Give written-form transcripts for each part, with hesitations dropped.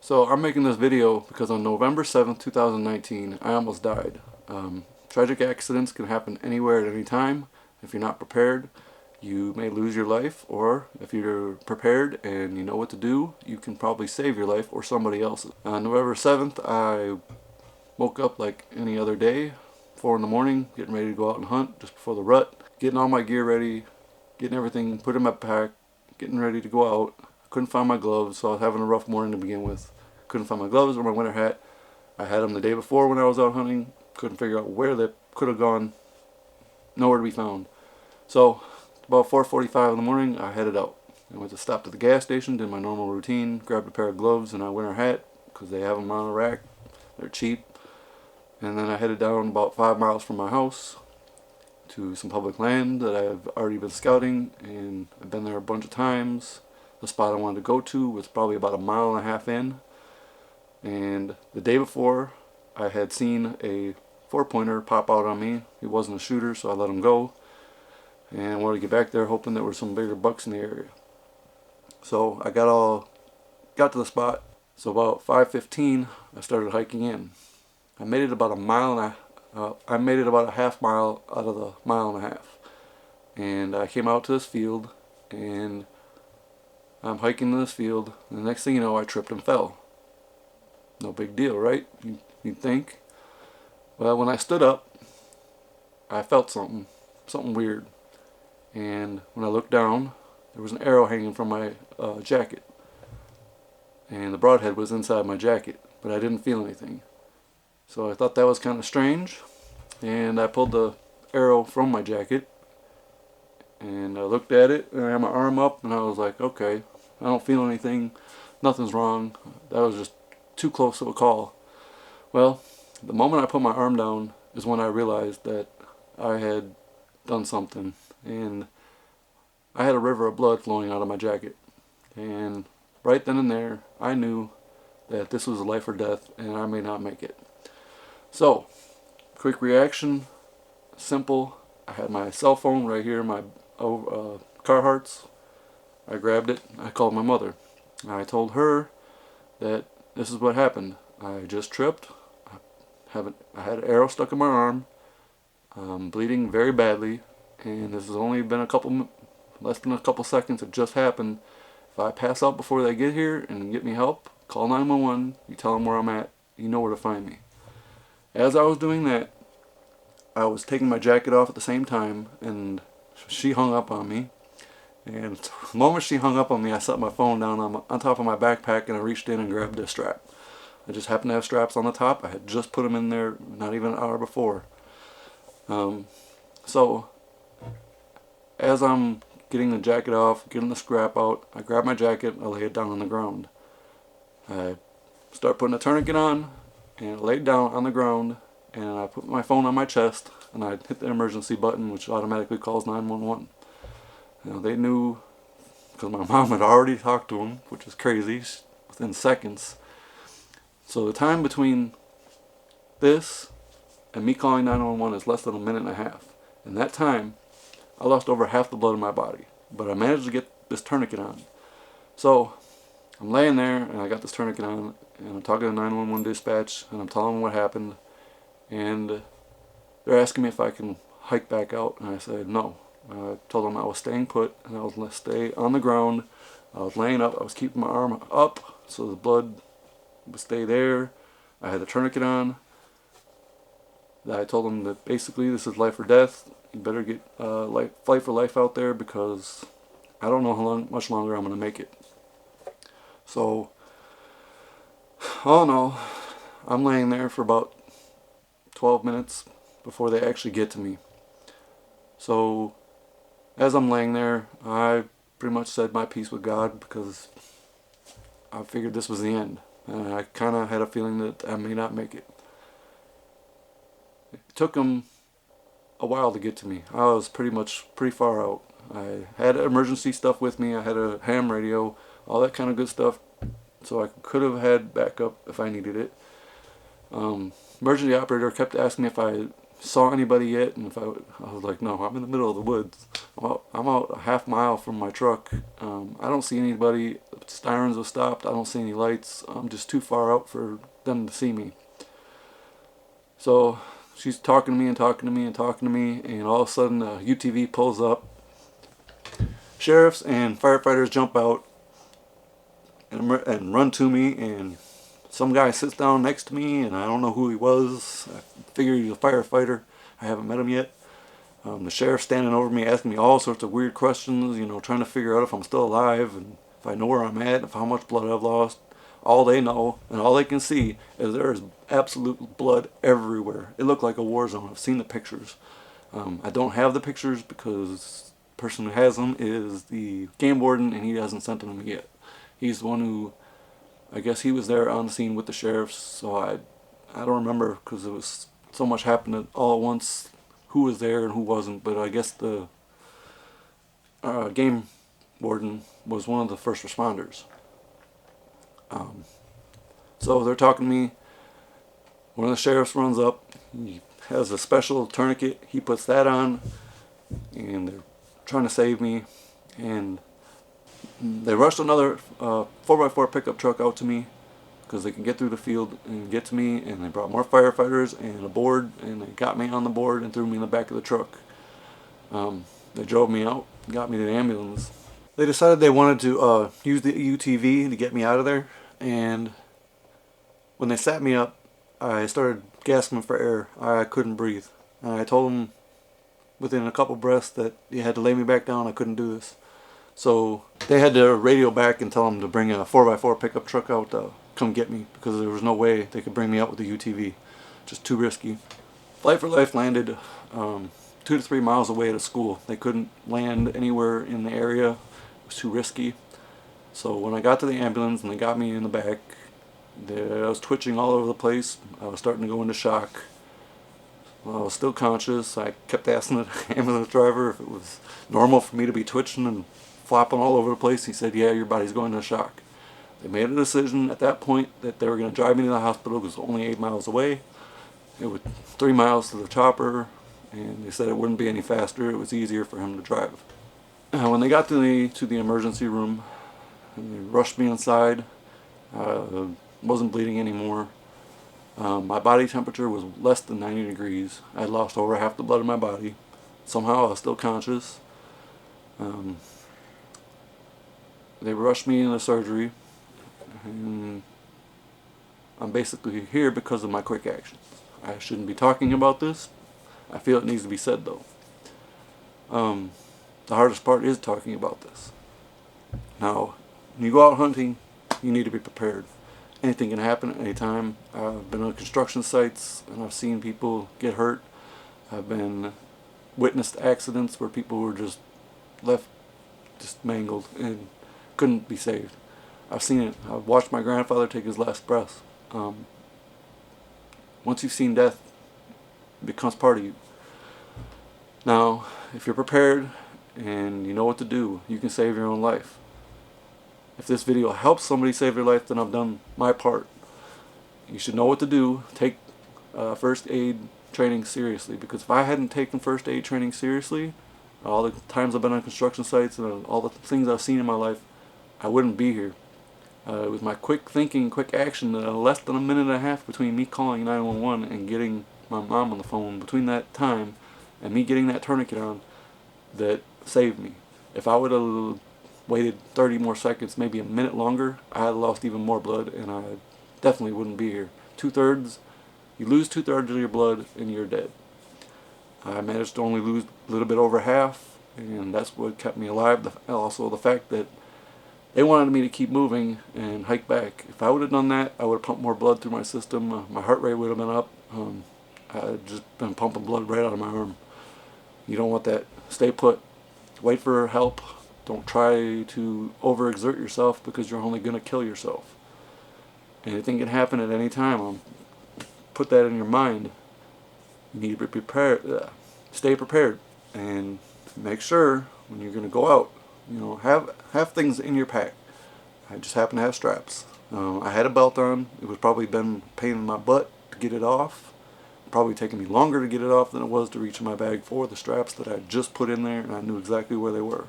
So I'm making this video because on November 7th, 2019, I almost died. Tragic accidents can happen anywhere at any time. If you're not prepared, you may lose your life, or if you're prepared and you know what to do, you can probably save your life or somebody else's. On November 7th, I woke up like any other day, 4 in the morning, getting ready to go out and hunt just before the rut, getting all my gear ready, getting everything put in my pack, getting ready to go out. Couldn't find my gloves, so I was having a rough morning to begin with. Couldn't find my gloves or my winter hat. I had them the day before when I was out hunting. Couldn't figure out where they could have gone. Nowhere to be found. So about 4:45 in the morning, I headed out. I went to stop at the gas station, did my normal routine, grabbed a pair of gloves and a winter hat because they have them on a rack. They're cheap. And then I headed down about 5 miles from my house to some public land that I've already been scouting, and I've been there a bunch of times. The spot I wanted to go to was probably about a mile and a half in. And the day before, I had seen a 4-pointer pop out on me. He wasn't a shooter, so I let him go. And I wanted to get back there hoping there were some bigger bucks in the area. So I got to the spot. So about 5:15, I started hiking in. I made it about a half mile out of the mile and a half. And I came out to this field, and I'm hiking in this field, and the next thing you know, I tripped and fell. No big deal, right? You'd think. Well, when I stood up, I felt something weird. And when I looked down, there was an arrow hanging from my jacket. And the broadhead was inside my jacket, but I didn't feel anything. So I thought that was kind of strange, and I pulled the arrow from my jacket, and I looked at it, and I had my arm up, and I was like, okay, I don't feel anything, nothing's wrong. That was just too close of a call. Well, the moment I put my arm down is when I realized that I had done something, and I had a river of blood flowing out of my jacket. And right then and there, I knew that this was a life or death, and I may not make it. So, quick reaction, simple. I had my cell phone right here, my Carhartts. I grabbed it. I called my mother. I told her that this is what happened. I just tripped. I had an arrow stuck in my arm. I'm bleeding very badly, and this has only been less than a couple seconds. It just happened. If I pass out before they get here and get me help, call 911. You tell them where I'm at. You know where to find me. As I was doing that, I was taking my jacket off at the same time, and she hung up on me. And the moment she hung up on me, I set my phone down on top of my backpack, and I reached in and grabbed a strap. I just happened to have straps on the top. I had just put them in there not even an hour before. So as I'm getting the jacket off, getting the strap out, I grab my jacket, I lay it down on the ground. I start putting a tourniquet on, and I lay it down on the ground, and I put my phone on my chest, and I hit the emergency button, which automatically calls 911. Now, they knew, because my mom had already talked to them, which is crazy, within seconds. So the time between this and me calling 911 is less than a minute and a half. In that time, I lost over half the blood in my body, but I managed to get this tourniquet on. So I'm laying there, and I got this tourniquet on, and I'm talking to 911 dispatch, and I'm telling them what happened, and they're asking me if I can hike back out, and I said no. I told them I was staying put, and I was going to stay on the ground. I was laying up. I was keeping my arm up so the blood would stay there. I had a tourniquet on. I told them that basically this is life or death. You better get fight for life out there, because I don't know how much longer I'm going to make it. So, all in all, I'm laying there for about 12 minutes before they actually get to me. So, as I'm laying there, I pretty much said my piece with God, because I figured this was the end. And I kind of had a feeling that I may not make it. It took them a while to get to me. I was pretty far out. I had emergency stuff with me. I had a ham radio, all that kind of good stuff, so I could have had backup if I needed it. Emergency operator kept asking me if I saw anybody yet, and I was like, no, I'm in the middle of the woods. I'm out a half mile from my truck. I don't see anybody. sirens have stopped. I don't see any lights. I'm just too far out for them to see me. So she's talking to me and talking to me and talking to me, and all of a sudden a UTV pulls up. Sheriffs and firefighters jump out and run to me, and some guy sits down next to me, and I don't know who he was. I figure he's a firefighter. I haven't met him yet. The sheriff's standing over me asking me all sorts of weird questions, you know, trying to figure out if I'm still alive and if I know where I'm at, if how much blood I've lost. All they know and all they can see is there is absolute blood everywhere. It looked like a war zone. I've seen the pictures. I don't have the pictures because the person who has them is the game warden, and he hasn't sent them yet. He's the one who, I guess he was there on the scene with the sheriffs, so I don't remember because it was so much happening all at once, who was there and who wasn't, but I guess the game warden was one of the first responders. So they're talking to me. One of the sheriffs runs up. He has a special tourniquet. He puts that on, and they're trying to save me. And they rushed another 4x4 pickup truck out to me because they can get through the field and get to me. And they brought more firefighters and a board, and they got me on the board and threw me in the back of the truck. They drove me out, got me to the ambulance. They decided they wanted to use the UTV to get me out of there, and when they sat me up, I started gasping for air. I couldn't breathe. And I told them within a couple breaths that you had to lay me back down. I couldn't do this. So they had to radio back and tell them to bring a 4x4 pickup truck out to come get me because there was no way they could bring me out with the UTV. Just too risky. Flight for Life landed 2 to 3 miles away at a school. They couldn't land anywhere in the area. It was too risky. So when I got to the ambulance and they got me in the back, I was twitching all over the place. I was starting to go into shock. Well, I was still conscious. I kept asking the ambulance driver if it was normal for me to be twitching and flopping all over the place. He said, yeah, your body's going into shock. They made a decision at that point that they were going to drive me to the hospital because it was only 8 miles away. It was 3 miles to the chopper, and they said it wouldn't be any faster. It was easier for him to drive. When they got to the emergency room, and they rushed me inside. Wasn't bleeding anymore. My body temperature was less than 90 degrees. I had lost over half the blood in my body. Somehow I was still conscious. They rushed me into surgery, and I'm basically here because of my quick actions. I shouldn't be talking about this. I feel it needs to be said though. The hardest part is talking about this. Now, when you go out hunting, you need to be prepared. Anything can happen at any time. I've been on construction sites and I've seen people get hurt. I've been witnessed accidents where people were just left just mangled and couldn't be saved. I've seen it. I've watched my grandfather take his last breath. Once you've seen death, it becomes part of you. Now, if you're prepared and you know what to do, you can save your own life. If this video helps somebody save their life, then I've done my part. You should know what to do. Take first aid training seriously, because if I hadn't taken first aid training seriously, all the times I've been on construction sites and all the things I've seen in my life, I wouldn't be here. It was my quick thinking, quick action, less than a minute and a half between me calling 911 and getting my mom on the phone, between that time and me getting that tourniquet on, that saved me. If I would have waited 30 more seconds, maybe a minute longer, I had lost even more blood and I definitely wouldn't be here. You lose 2/3 of your blood and you're dead. I managed to only lose a little bit over half, and that's what kept me alive. Also the fact that they wanted me to keep moving and hike back. If I would have done that, I would have pumped more blood through my system. My heart rate would have been up. I had just been pumping blood right out of my arm. You don't want that. Stay put. Wait for help. Don't try to overexert yourself, because you're only going to kill yourself. Anything can happen at any time. Put that in your mind. You need to be prepared. Stay prepared, and make sure when you're going to go out, have things in your pack. I just happen to have straps. I had a belt on. It was probably been a pain in my butt to get it off. Probably taken me longer to get it off than it was to reach in my bag for the straps that I just put in there, and I knew exactly where they were.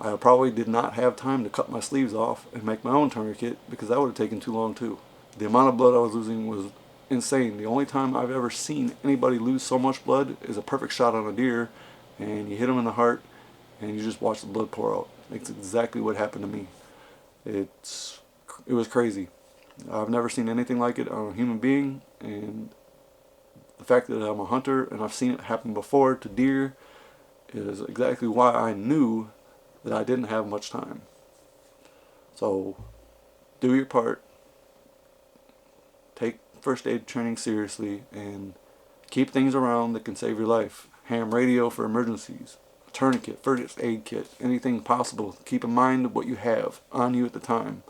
I probably did not have time to cut my sleeves off and make my own tourniquet because that would have taken too long too. The amount of blood I was losing was insane. The only time I've ever seen anybody lose so much blood is a perfect shot on a deer, and you hit him in the heart and you just watch the blood pour out. It's exactly what happened to me. It was crazy. I've never seen anything like it on a human being, and the fact that I'm a hunter and I've seen it happen before to deer is exactly why I knew that I didn't have much time. So, do your part. Take first aid training seriously and keep things around that can save your life. Ham radio for emergencies, a tourniquet, first aid kit, anything possible. Keep in mind what you have on you at the time.